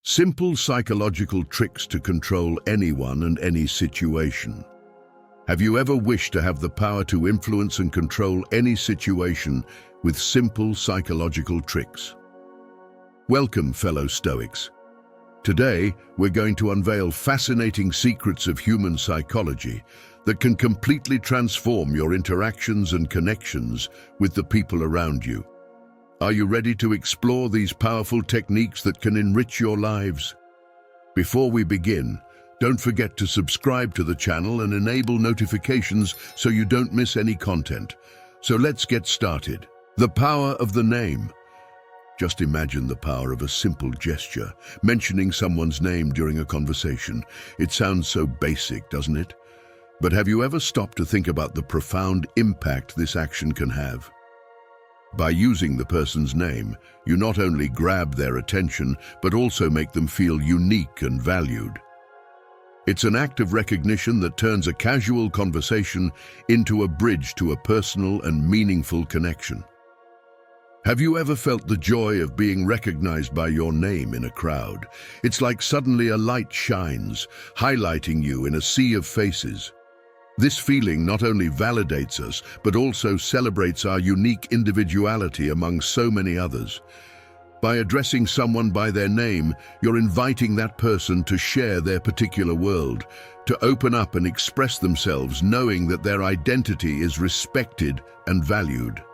Simple psychological tricks to control anyone and any situation. Have you ever wished to have the power to influence and control any situation with simple psychological tricks? Welcome, fellow Stoics. Today, we're going to unveil fascinating secrets of human psychology that can completely transform your interactions and connections with the people around you. Are you ready to explore these powerful techniques that can enrich your lives? Before we begin, don't forget to subscribe to the channel and enable notifications so you don't miss any content. So let's get started. The power of the name. Just imagine the power of a simple gesture, mentioning someone's name during a conversation. It sounds so basic, doesn't it? But have you ever stopped to think about the profound impact this action can have? By using the person's name, you not only grab their attention, but also make them feel unique and valued. It's an act of recognition that turns a casual conversation into a bridge to a personal and meaningful connection. Have you ever felt the joy of being recognized by your name in a crowd? It's like suddenly a light shines, highlighting you in a sea of faces. This feeling not only validates us, but also celebrates our unique individuality among so many others. By addressing someone by their name, you're inviting that person to share their particular world, to open up and express themselves, knowing that their identity is respected and valued.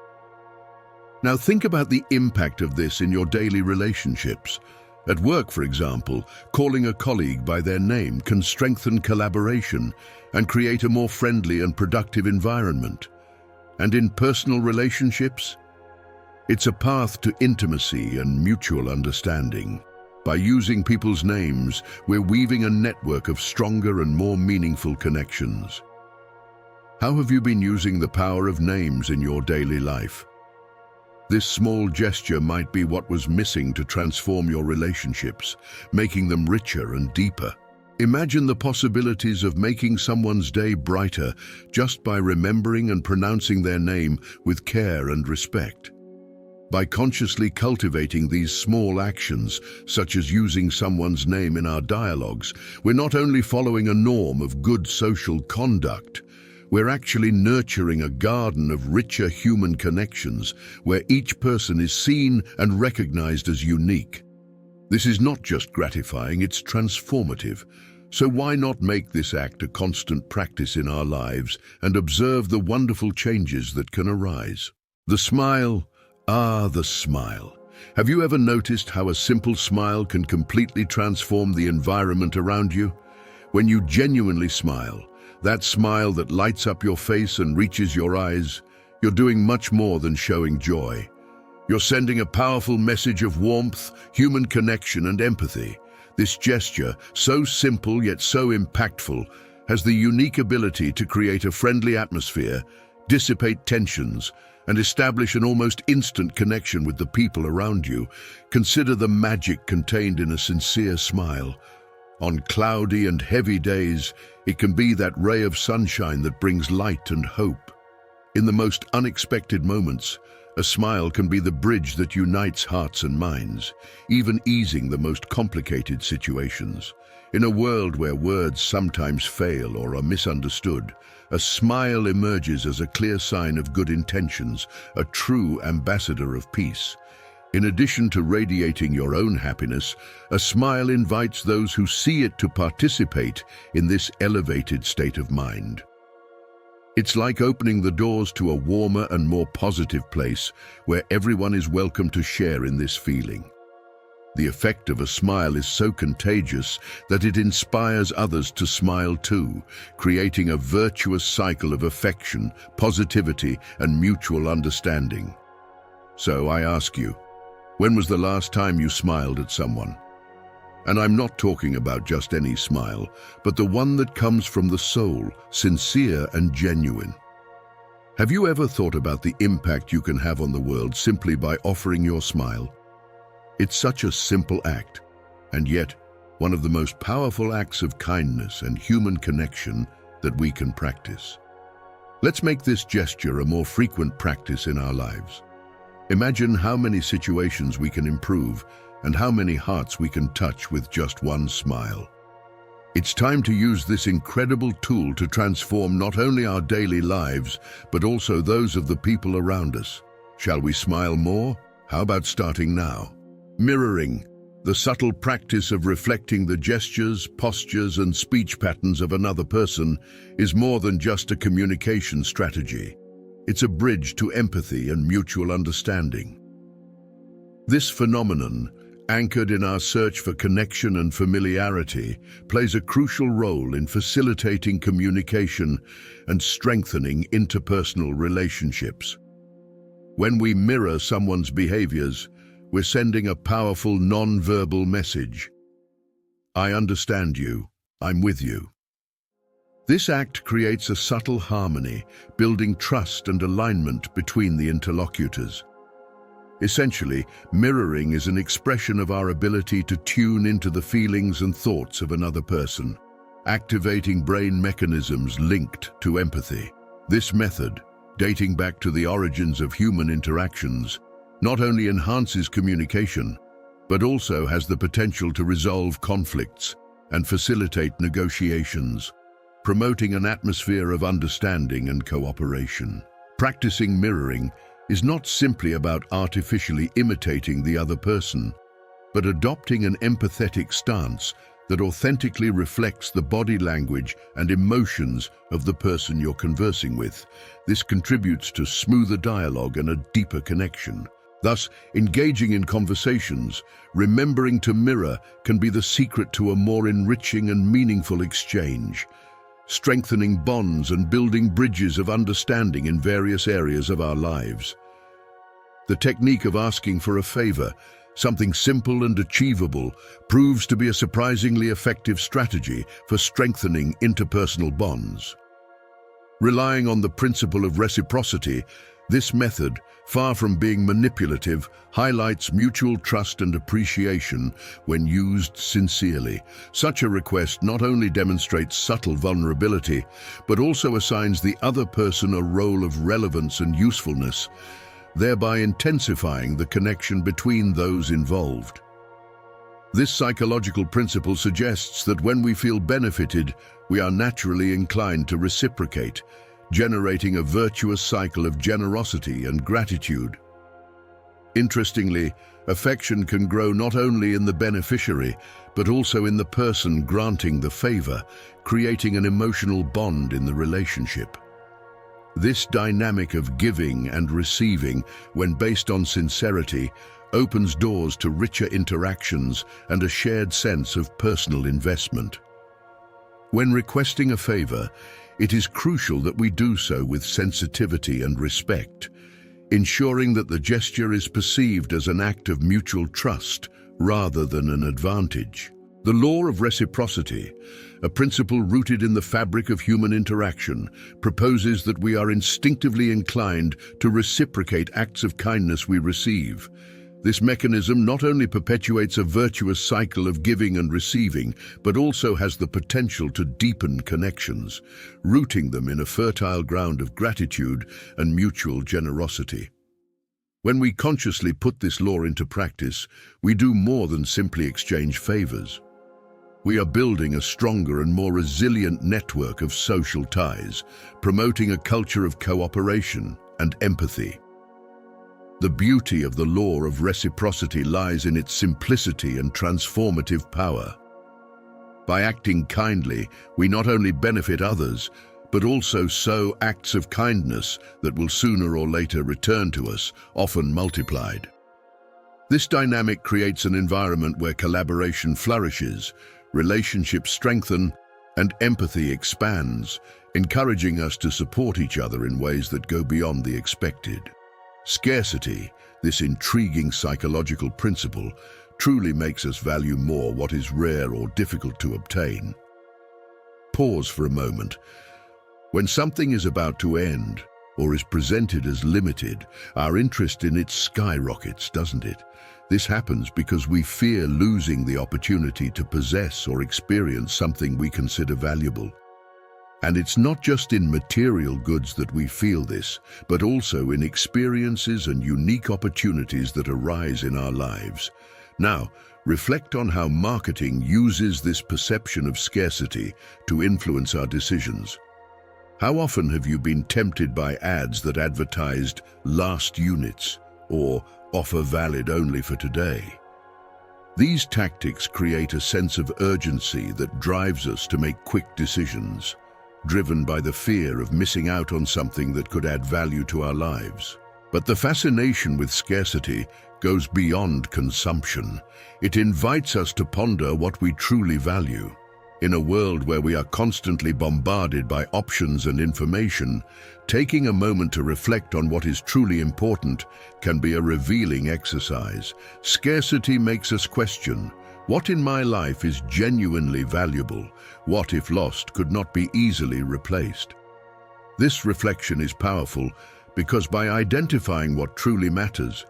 Now think about the impact of this in your daily relationships. At work, for example, calling a colleague by their name can strengthen collaboration and create a more friendly and productive environment. And in personal relationships, it's a path to intimacy and mutual understanding. By using people's names, we're weaving a network of stronger and more meaningful connections. How have you been using the power of names in your daily life? This small gesture might be what was missing to transform your relationships, making them richer and deeper. Imagine the possibilities of making someone's day brighter just by remembering and pronouncing their name with care and respect. By consciously cultivating these small actions, such as using someone's name in our dialogues, we're not only following a norm of good social conduct, we're actually nurturing a garden of richer human connections where each person is seen and recognized as unique. This is not just gratifying, it's transformative. So why not make this act a constant practice in our lives and observe the wonderful changes that can arise? The smile. The smile. Have you ever noticed how a simple smile can completely transform the environment around you? When you genuinely smile, that smile that lights up your face and reaches your eyes, you're doing much more than showing joy. You're sending a powerful message of warmth, human connection, and empathy. This gesture, so simple yet so impactful, has the unique ability to create a friendly atmosphere, dissipate tensions, and establish an almost instant connection with the people around you. Consider the magic contained in a sincere smile. On cloudy and heavy days, it can be that ray of sunshine that brings light and hope. In the most unexpected moments, a smile can be the bridge that unites hearts and minds, even easing the most complicated situations. In a world where words sometimes fail or are misunderstood, a smile emerges as a clear sign of good intentions, a true ambassador of peace. In addition to radiating your own happiness, a smile invites those who see it to participate in this elevated state of mind. It's like opening the doors to a warmer and more positive place where everyone is welcome to share in this feeling. The effect of a smile is so contagious that it inspires others to smile too, creating a virtuous cycle of affection, positivity, and mutual understanding. So I ask you, when was the last time you smiled at someone? And I'm not talking about just any smile, but the one that comes from the soul, sincere and genuine. Have you ever thought about the impact you can have on the world simply by offering your smile? It's such a simple act, and yet one of the most powerful acts of kindness and human connection that we can practice. Let's make this gesture a more frequent practice in our lives. Imagine how many situations we can improve and how many hearts we can touch with just one smile. It's time to use this incredible tool to transform not only our daily lives, but also those of the people around us. Shall we smile more? How about starting now? Mirroring, the subtle practice of reflecting the gestures, postures, and speech patterns of another person, is more than just a communication strategy. It's a bridge to empathy and mutual understanding. This phenomenon, anchored in our search for connection and familiarity, plays a crucial role in facilitating communication and strengthening interpersonal relationships. When we mirror someone's behaviors, we're sending a powerful non-verbal message. I understand you. I'm with you. This act creates a subtle harmony, building trust and alignment between the interlocutors. Essentially, mirroring is an expression of our ability to tune into the feelings and thoughts of another person, activating brain mechanisms linked to empathy. This method, dating back to the origins of human interactions, not only enhances communication, but also has the potential to resolve conflicts and facilitate negotiations, promoting an atmosphere of understanding and cooperation. Practicing mirroring is not simply about artificially imitating the other person, but adopting an empathetic stance that authentically reflects the body language and emotions of the person you're conversing with. This contributes to smoother dialogue and a deeper connection. Thus, engaging in conversations, remembering to mirror can be the secret to a more enriching and meaningful exchange, strengthening bonds and building bridges of understanding in various areas of our lives. The technique of asking for a favor, something simple and achievable, proves to be a surprisingly effective strategy for strengthening interpersonal bonds. Relying on the principle of reciprocity, this method, far from being manipulative, highlights mutual trust and appreciation when used sincerely. Such a request not only demonstrates subtle vulnerability, but also assigns the other person a role of relevance and usefulness, thereby intensifying the connection between those involved. This psychological principle suggests that when we feel benefited, we are naturally inclined to reciprocate, generating a virtuous cycle of generosity and gratitude. Interestingly, affection can grow not only in the beneficiary, but also in the person granting the favor, creating an emotional bond in the relationship. This dynamic of giving and receiving, when based on sincerity, opens doors to richer interactions and a shared sense of personal investment. When requesting a favor, it is crucial that we do so with sensitivity and respect, ensuring that the gesture is perceived as an act of mutual trust rather than an advantage. The law of reciprocity, a principle rooted in the fabric of human interaction, proposes that we are instinctively inclined to reciprocate acts of kindness we receive. This mechanism not only perpetuates a virtuous cycle of giving and receiving, but also has the potential to deepen connections, rooting them in a fertile ground of gratitude and mutual generosity. When we consciously put this law into practice, we do more than simply exchange favors. We are building a stronger and more resilient network of social ties, promoting a culture of cooperation and empathy. The beauty of the law of reciprocity lies in its simplicity and transformative power. By acting kindly, we not only benefit others, but also sow acts of kindness that will sooner or later return to us, often multiplied. This dynamic creates an environment where collaboration flourishes, relationships strengthen, and empathy expands, encouraging us to support each other in ways that go beyond the expected. Scarcity, this intriguing psychological principle, truly makes us value more what is rare or difficult to obtain. Pause for a moment. When something is about to end, or is presented as limited, our interest in it skyrockets, doesn't it? This happens because we fear losing the opportunity to possess or experience something we consider valuable. And it's not just in material goods that we feel this, but also in experiences and unique opportunities that arise in our lives. Now, reflect on how marketing uses this perception of scarcity to influence our decisions. How often have you been tempted by ads that advertised last units or offer valid only for today? These tactics create a sense of urgency that drives us to make quick decisions, driven by the fear of missing out on something that could add value to our lives. But the fascination with scarcity goes beyond consumption. It invites us to ponder what we truly value. In a world where we are constantly bombarded by options and information, taking a moment to reflect on what is truly important can be a revealing exercise. Scarcity makes us question, what in my life is genuinely valuable? What, if lost, could not be easily replaced? This reflection is powerful because by identifying what truly matters,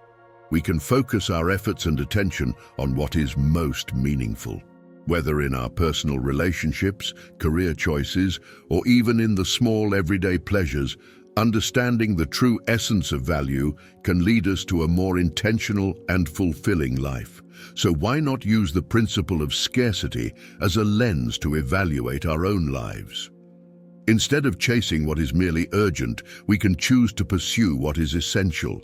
we can focus our efforts and attention on what is most meaningful. Whether in our personal relationships, career choices, or even in the small everyday pleasures, understanding the true essence of value can lead us to a more intentional and fulfilling life. So why not use the principle of scarcity as a lens to evaluate our own lives? Instead of chasing what is merely urgent, we can choose to pursue what is essential.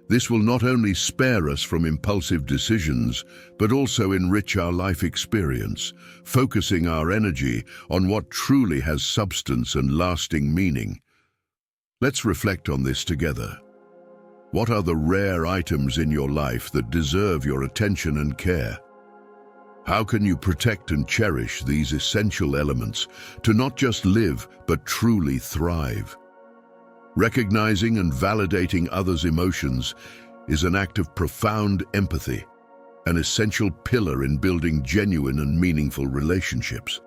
This will not only spare us from impulsive decisions, but also enrich our life experience, focusing our energy on what truly has substance and lasting meaning. Let's reflect on this together. What are the rare items in your life that deserve your attention and care? How can you protect and cherish these essential elements to not just live, but truly thrive? Recognizing and validating others' emotions is an act of profound empathy, an essential pillar in building genuine and meaningful relationships.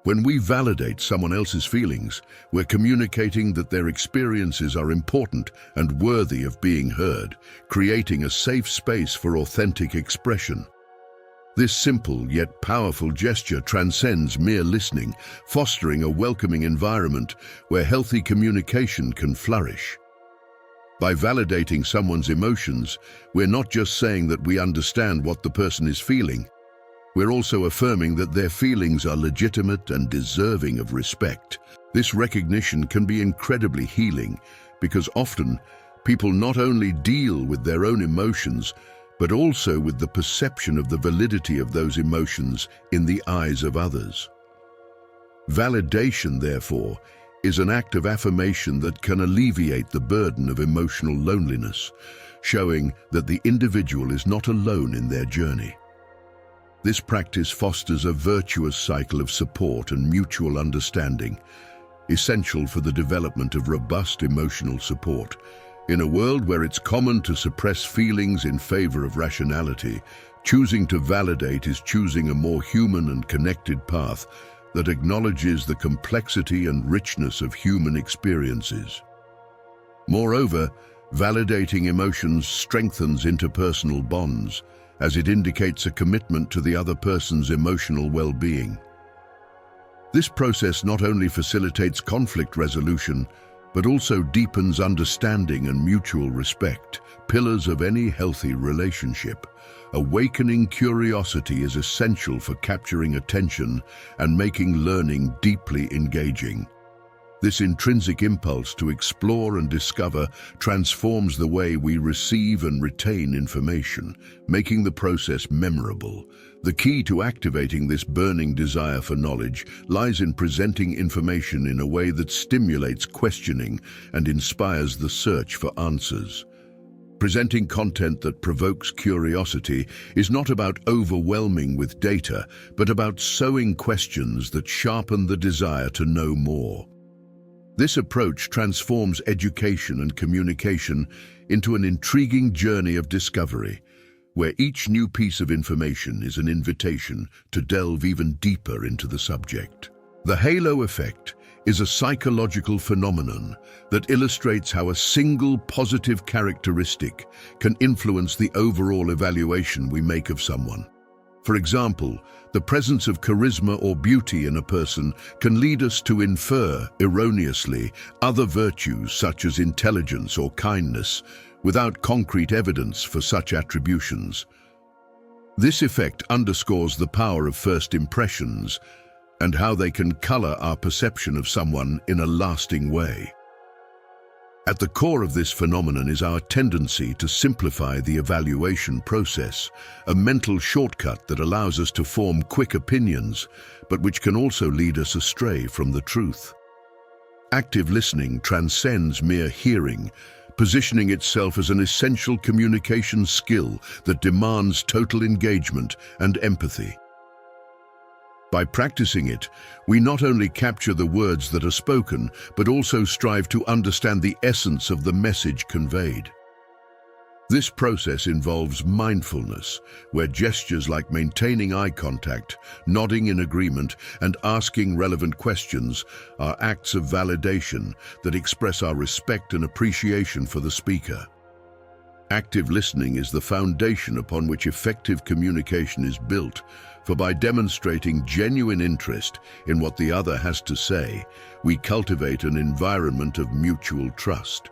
When we validate someone else's feelings, we're communicating that their experiences are important and worthy of being heard, creating a safe space for authentic expression. This simple yet powerful gesture transcends mere listening, fostering a welcoming environment where healthy communication can flourish. By validating someone's emotions, we're not just saying that we understand what the person is feeling, we're also affirming that their feelings are legitimate and deserving of respect. This recognition can be incredibly healing because often people not only deal with their own emotions, but also with the perception of the validity of those emotions in the eyes of others. Validation, therefore, is an act of affirmation that can alleviate the burden of emotional loneliness, showing that the individual is not alone in their journey. This practice fosters a virtuous cycle of support and mutual understanding, essential for the development of robust emotional support. In a world where it's common to suppress feelings in favor of rationality, choosing to validate is choosing a more human and connected path that acknowledges the complexity and richness of human experiences. Moreover, validating emotions strengthens interpersonal bonds, as it indicates a commitment to the other person's emotional well-being. This process not only facilitates conflict resolution, but also deepens understanding and mutual respect, pillars of any healthy relationship. Awakening curiosity is essential for capturing attention and making learning deeply engaging. This intrinsic impulse to explore and discover transforms the way we receive and retain information, making the process memorable. The key to activating this burning desire for knowledge lies in presenting information in a way that stimulates questioning and inspires the search for answers. Presenting content that provokes curiosity is not about overwhelming with data, but about sowing questions that sharpen the desire to know more. This approach transforms education and communication into an intriguing journey of discovery, where each new piece of information is an invitation to delve even deeper into the subject. The halo effect is a psychological phenomenon that illustrates how a single positive characteristic can influence the overall evaluation we make of someone. For example, the presence of charisma or beauty in a person can lead us to infer, erroneously, other virtues such as intelligence or kindness, without concrete evidence for such attributions. This effect underscores the power of first impressions and how they can color our perception of someone in a lasting way. At the core of this phenomenon is our tendency to simplify the evaluation process, a mental shortcut that allows us to form quick opinions, but which can also lead us astray from the truth. Active listening transcends mere hearing, positioning itself as an essential communication skill that demands total engagement and empathy. By practicing it, we not only capture the words that are spoken, but also strive to understand the essence of the message conveyed. This process involves mindfulness, where gestures like maintaining eye contact, nodding in agreement, and asking relevant questions are acts of validation that express our respect and appreciation for the speaker. Active listening is the foundation upon which effective communication is built, for by demonstrating genuine interest in what the other has to say, we cultivate an environment of mutual trust.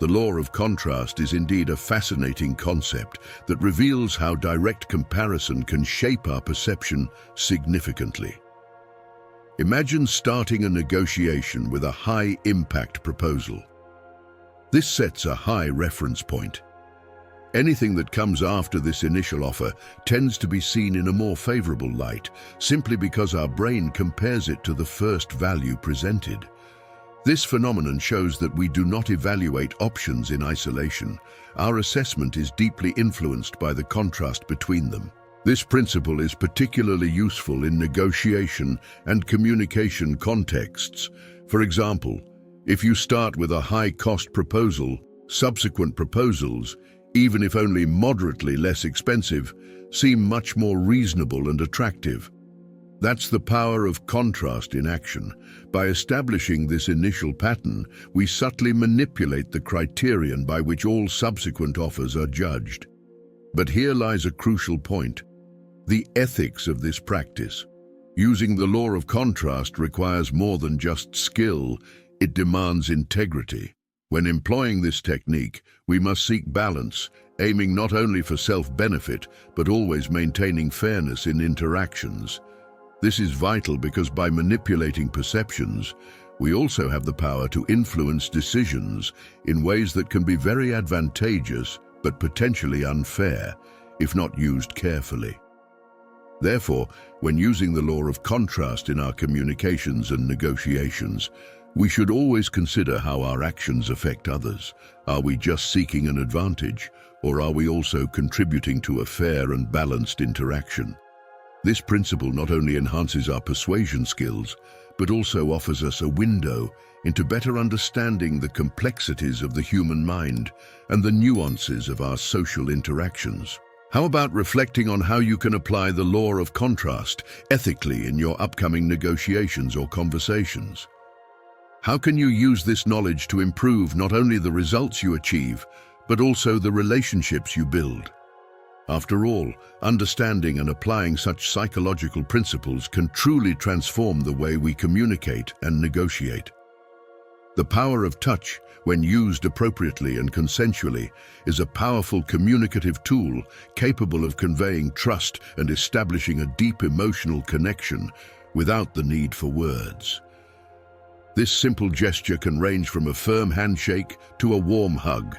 The law of contrast is indeed a fascinating concept that reveals how direct comparison can shape our perception significantly. Imagine starting a negotiation with a high-impact proposal. This sets a high reference point. Anything that comes after this initial offer tends to be seen in a more favorable light, simply because our brain compares it to the first value presented. This phenomenon shows that we do not evaluate options in isolation. Our assessment is deeply influenced by the contrast between them. This principle is particularly useful in negotiation and communication contexts. For example, if you start with a high-cost proposal, subsequent proposals, even if only moderately less expensive, seem much more reasonable and attractive. That's the power of contrast in action. By establishing this initial pattern, we subtly manipulate the criterion by which all subsequent offers are judged. But here lies a crucial point: the ethics of this practice. Using the law of contrast requires more than just skill, it demands integrity. When employing this technique, we must seek balance, aiming not only for self-benefit, but always maintaining fairness in interactions. This is vital because by manipulating perceptions, we also have the power to influence decisions in ways that can be very advantageous, but potentially unfair, if not used carefully. Therefore, when using the law of contrast in our communications and negotiations, we should always consider how our actions affect others. Are we just seeking an advantage, or are we also contributing to a fair and balanced interaction? This principle not only enhances our persuasion skills, but also offers us a window into better understanding the complexities of the human mind and the nuances of our social interactions. How about reflecting on how you can apply the law of contrast ethically in your upcoming negotiations or conversations? How can you use this knowledge to improve not only the results you achieve, but also the relationships you build? After all, understanding and applying such psychological principles can truly transform the way we communicate and negotiate. The power of touch, when used appropriately and consensually, is a powerful communicative tool capable of conveying trust and establishing a deep emotional connection without the need for words. This simple gesture can range from a firm handshake to a warm hug,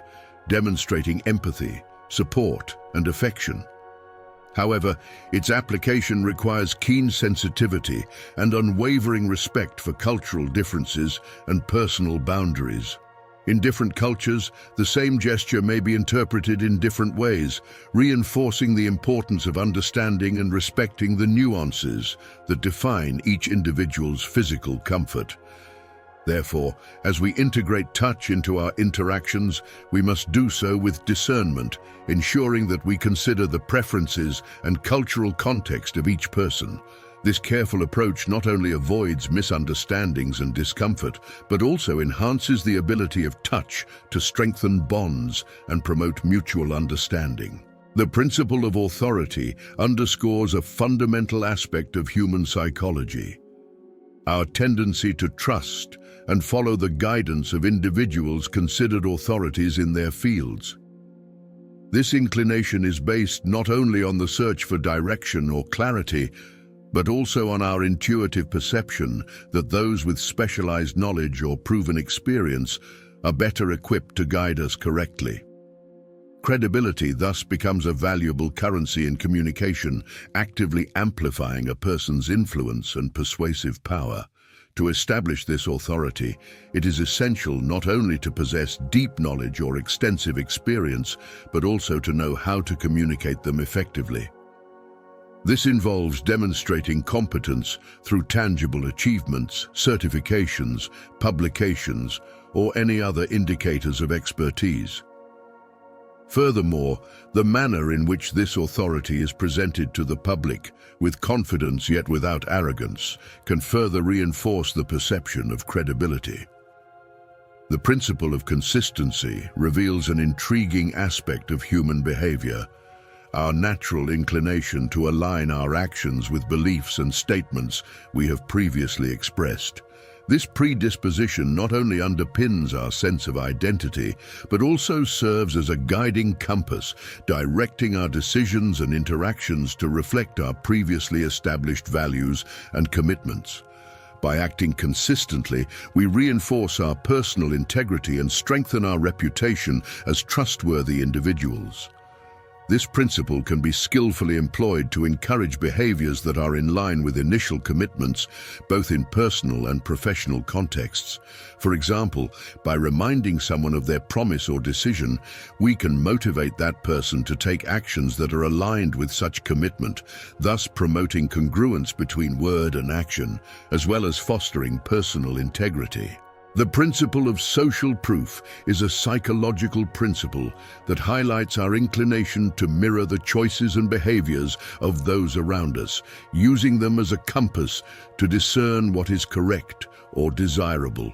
demonstrating empathy, support, and affection. However, its application requires keen sensitivity and unwavering respect for cultural differences and personal boundaries. In different cultures, the same gesture may be interpreted in different ways, reinforcing the importance of understanding and respecting the nuances that define each individual's physical comfort. Therefore, as we integrate touch into our interactions, we must do so with discernment, ensuring that we consider the preferences and cultural context of each person. This careful approach not only avoids misunderstandings and discomfort, but also enhances the ability of touch to strengthen bonds and promote mutual understanding. The principle of authority underscores a fundamental aspect of human psychology: our tendency to trust and follow the guidance of individuals considered authorities in their fields. This inclination is based not only on the search for direction or clarity, but also on our intuitive perception that those with specialized knowledge or proven experience are better equipped to guide us correctly. Credibility thus becomes a valuable currency in communication, actively amplifying a person's influence and persuasive power. To establish this authority, it is essential not only to possess deep knowledge or extensive experience, but also to know how to communicate them effectively. This involves demonstrating competence through tangible achievements, certifications, publications, or any other indicators of expertise. Furthermore, the manner in which this authority is presented to the public, with confidence yet without arrogance, can further reinforce the perception of credibility. The principle of consistency reveals an intriguing aspect of human behavior, our natural inclination to align our actions with beliefs and statements we have previously expressed. This predisposition not only underpins our sense of identity, but also serves as a guiding compass, directing our decisions and interactions to reflect our previously established values and commitments. By acting consistently, we reinforce our personal integrity and strengthen our reputation as trustworthy individuals. This principle can be skillfully employed to encourage behaviors that are in line with initial commitments, both in personal and professional contexts. For example, by reminding someone of their promise or decision, we can motivate that person to take actions that are aligned with such commitment, thus promoting congruence between word and action, as well as fostering personal integrity. The principle of social proof is a psychological principle that highlights our inclination to mirror the choices and behaviors of those around us, using them as a compass to discern what is correct or desirable.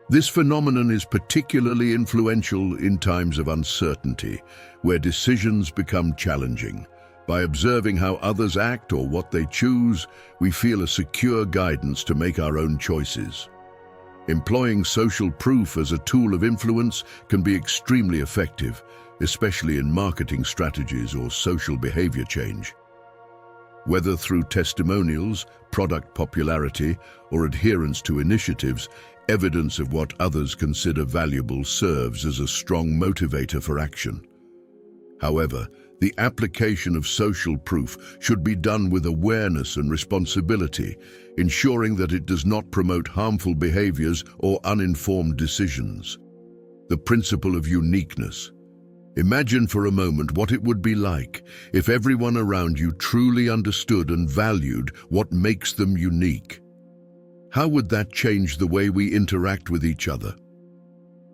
This phenomenon is particularly influential in times of uncertainty, where decisions become challenging. By observing how others act or what they choose, we feel a secure guidance to make our own choices. Employing social proof as a tool of influence can be extremely effective, especially in marketing strategies or social behavior change. Whether through testimonials, product popularity, or adherence to initiatives, evidence of what others consider valuable serves as a strong motivator for action. However, the application of social proof should be done with awareness and responsibility, ensuring that it does not promote harmful behaviors or uninformed decisions. The principle of uniqueness. Imagine for a moment what it would be like if everyone around you truly understood and valued what makes them unique. How would that change the way we interact with each other?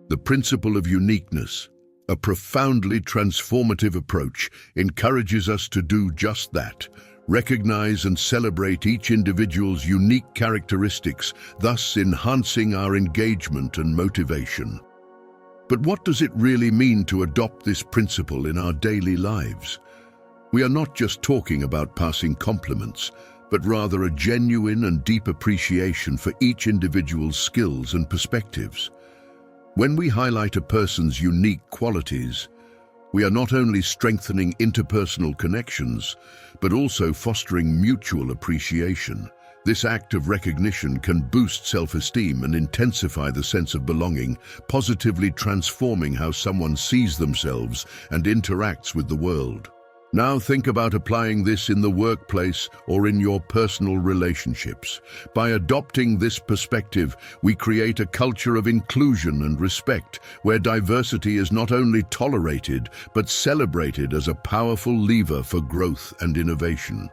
The principle of uniqueness, a profoundly transformative approach, encourages us to do just that, recognize and celebrate each individual's unique characteristics, thus enhancing our engagement and motivation. But what does it really mean to adopt this principle in our daily lives? We are not just talking about passing compliments, but rather a genuine and deep appreciation for each individual's skills and perspectives. When we highlight a person's unique qualities, we are not only strengthening interpersonal connections, but also fostering mutual appreciation. This act of recognition can boost self-esteem and intensify the sense of belonging, positively transforming how someone sees themselves and interacts with the world. Now think about applying this in the workplace or in your personal relationships. By adopting this perspective, we create a culture of inclusion and respect, where diversity is not only tolerated, but celebrated as a powerful lever for growth and innovation.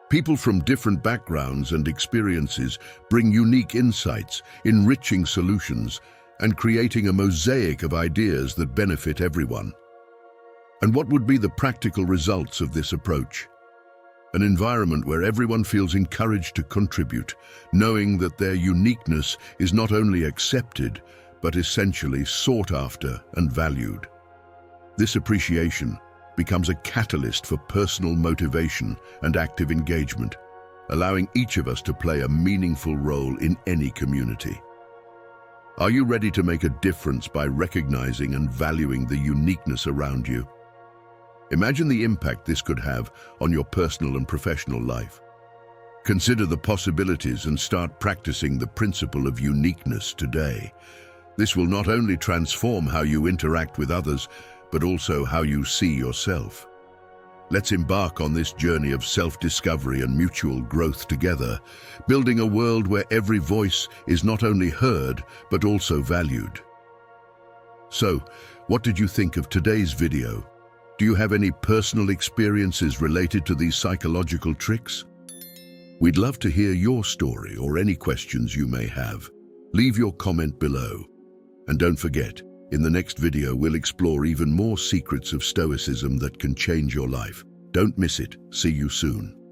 People from different backgrounds and experiences bring unique insights, enriching solutions, and creating a mosaic of ideas that benefit everyone. And what would be the practical results of this approach? An environment where everyone feels encouraged to contribute, knowing that their uniqueness is not only accepted, but essentially sought after and valued. This appreciation becomes a catalyst for personal motivation and active engagement, allowing each of us to play a meaningful role in any community. Are you ready to make a difference by recognizing and valuing the uniqueness around you? Imagine the impact this could have on your personal and professional life. Consider the possibilities and start practicing the principle of uniqueness today. This will not only transform how you interact with others, but also how you see yourself. Let's embark on this journey of self-discovery and mutual growth together, building a world where every voice is not only heard, but also valued. So, what did you think of today's video? Do you have any personal experiences related to these psychological tricks? We'd love to hear your story or any questions you may have. Leave your comment below. And don't forget, in the next video we'll explore even more secrets of Stoicism that can change your life. Don't miss it. See you soon.